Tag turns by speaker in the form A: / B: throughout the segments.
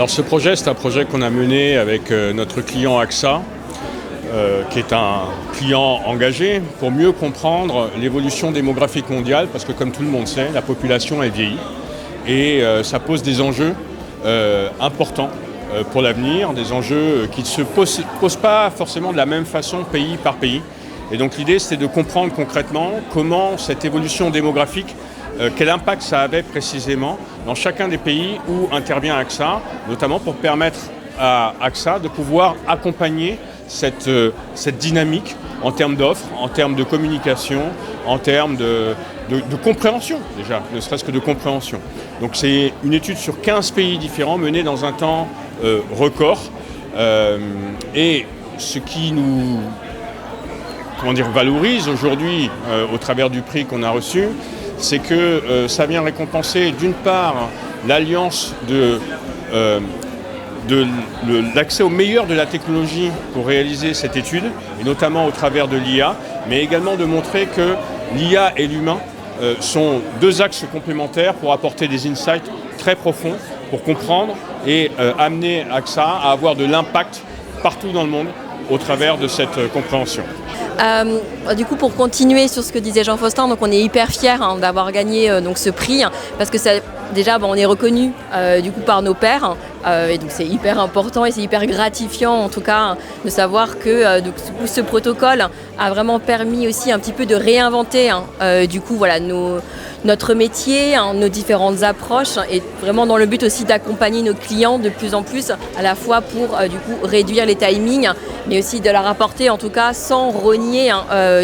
A: Alors ce projet, c'est un projet qu'on a mené avec notre client AXA, qui est un client engagé pour mieux comprendre l'évolution démographique mondiale, parce que comme tout le monde sait, la population elle vieillit et ça pose des enjeux importants pour l'avenir, des enjeux qui ne se posent pas forcément de la même façon pays par pays. Et donc l'idée c'était de comprendre concrètement comment cette évolution démographique, quel impact ça avait précisément dans chacun des pays où intervient AXA, notamment pour permettre à AXA de pouvoir accompagner cette dynamique en termes d'offres, en termes de communication, en termes de compréhension déjà, ne serait-ce que de compréhension. Donc c'est une étude sur 15 pays différents menée dans un temps record. Et ce qui nous valorise aujourd'hui au travers du prix qu'on a reçu, c'est que ça vient récompenser d'une part l'alliance de l'accès au meilleur de la technologie pour réaliser cette étude, et notamment au travers de l'IA, mais également de montrer que l'IA et l'humain sont deux axes complémentaires pour apporter des insights très profonds, pour comprendre et amener AXA à avoir de l'impact partout dans le monde au travers de cette compréhension.
B: Du coup, pour continuer sur ce que disait Jean-Faustin, donc on est hyper fiers d'avoir gagné donc ce prix, parce que ça, déjà on est reconnu du coup par nos pairs, et donc c'est hyper important et c'est hyper gratifiant en tout cas de savoir que donc, ce protocole a vraiment permis aussi un petit peu de réinventer du coup voilà notre métier, nos différentes approches, et vraiment dans le but aussi d'accompagner nos clients de plus en plus, à la fois pour du coup réduire les timings, mais aussi de leur apporter en tout cas sans renier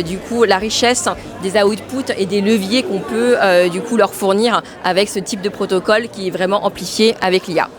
B: du coup la richesse des outputs et des leviers qu'on peut du coup leur fournir avec ce type de protocole qui est vraiment amplifié avec l'IA.